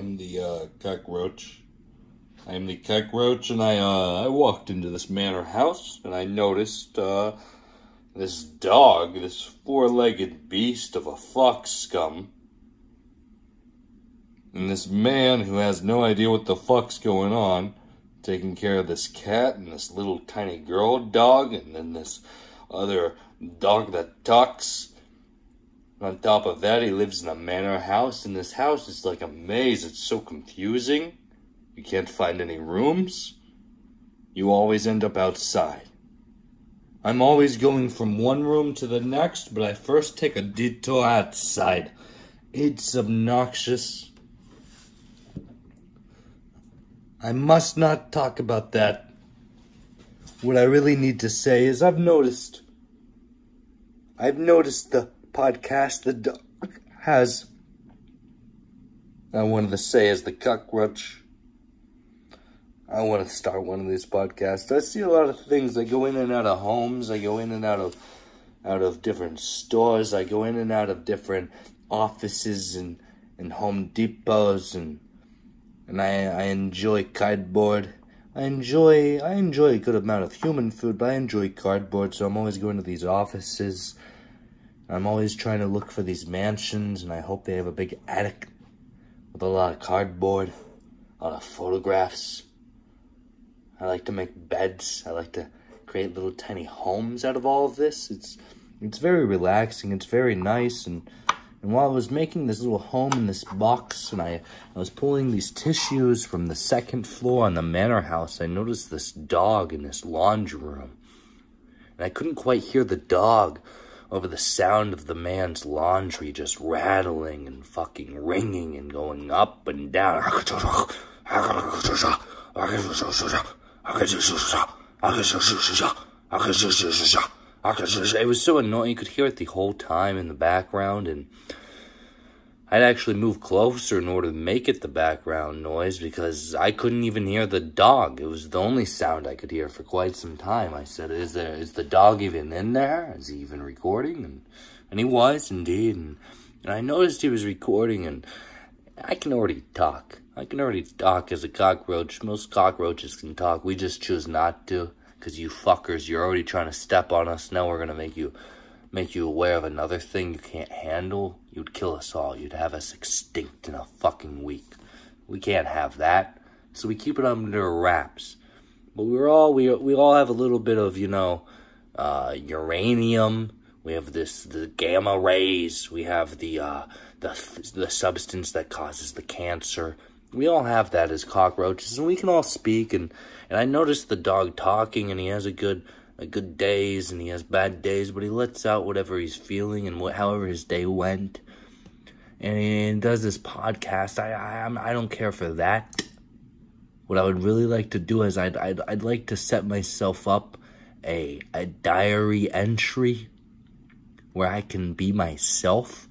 am the cockroach. I am the cockroach, and I walked into this manor house, and I noticed this dog, this four-legged beast of a fox scum, and this man who has no idea what the fuck's going on, taking care of this cat and this little tiny girl dog, and then this other dog that talks. On top of that, he lives in a manor house, and this house is like a maze. It's so confusing. You can't find any rooms. You always end up outside. I'm always going from one room to the next, but I first take a detour outside. It's obnoxious. I must not talk about that. What I really need to say is I've noticed the podcast the dog has. I wanted to say as the cockroach, I want to start one of these podcasts. I see a lot of things. I go in and out of homes. I go in and out of different stores. I go in and out of different offices and Home Depots, and I enjoy cardboard. I enjoy a good amount of human food, but I enjoy cardboard, so I'm always going to these offices. I'm always trying to look for these mansions, and I hope they have a big attic with a lot of cardboard, a lot of photographs. I like to make beds. I like to create little tiny homes out of all of this. It's very relaxing. It's very nice. And while I was making this little home in this box, and I was pulling these tissues from the second floor on the manor house, I noticed this dog in this laundry room. And I couldn't quite hear the dog over the sound of the man's laundry just rattling and fucking ringing and going up and down. It was so annoying. You could hear it the whole time in the background, and I'd actually move closer in order to make it the background noise because I couldn't even hear the dog. It was the only sound I could hear for quite some time. I said, is the dog even in there? Is he even recording? And he was indeed. And I noticed he was recording, and I can already talk. I can already talk as a cockroach. Most cockroaches can talk. We just choose not to because you fuckers, you're already trying to step on us. Now we're going to make you aware of another thing you can't handle. You'd kill us all. You'd have us extinct in a fucking week. We can't have that. So we keep it under wraps. But we all have a little bit of, uranium. We have the gamma rays. We have the substance that causes the cancer. We all have that as cockroaches, and we can all speak. And I noticed the dog talking, and he has a good days, and he has bad days, but he lets out whatever he's feeling and however his day went. And he does this podcast. I don't care for that. What I would really like to do is I'd like to set myself up a diary entry where I can be myself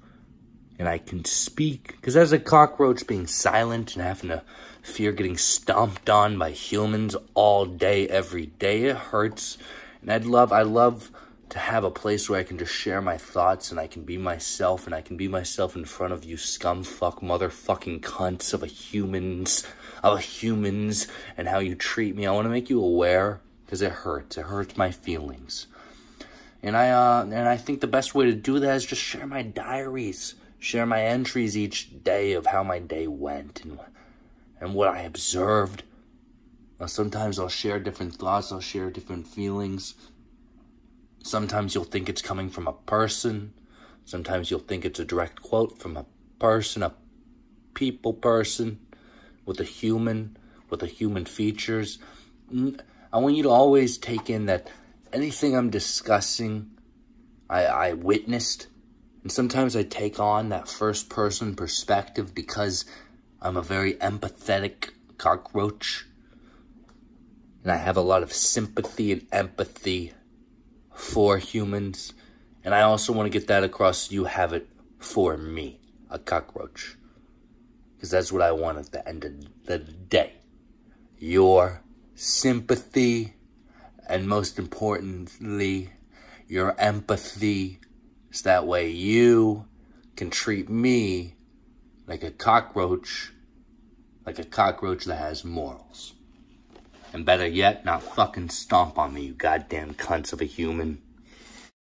and I can speak. Because as a cockroach, being silent and having to fear getting stomped on by humans all day, every day, it hurts. And I love to have a place where I can just share my thoughts and I can be myself, and I can be myself in front of you scumfuck motherfucking cunts of humans and how you treat me. I want to make you aware because it hurts. It hurts my feelings. And I think the best way to do that is just share my diaries, share my entries each day of how my day went and what I observed. Sometimes I'll share different thoughts, I'll share different feelings. Sometimes you'll think it's coming from a person. Sometimes you'll think it's a direct quote from a person, a people person with a human features. I want you to always take in that anything I'm discussing, I witnessed. And sometimes I take on that first person perspective because I'm a very empathetic cockroach. And I have a lot of sympathy and empathy for humans. And I also want to get that across. You have it for me, a cockroach. Because that's what I want at the end of the day. Your sympathy, and most importantly, your empathy. So that way you can treat me like a cockroach like a cockroach that has morals. And better yet, not fucking stomp on me, you goddamn cunts of a human.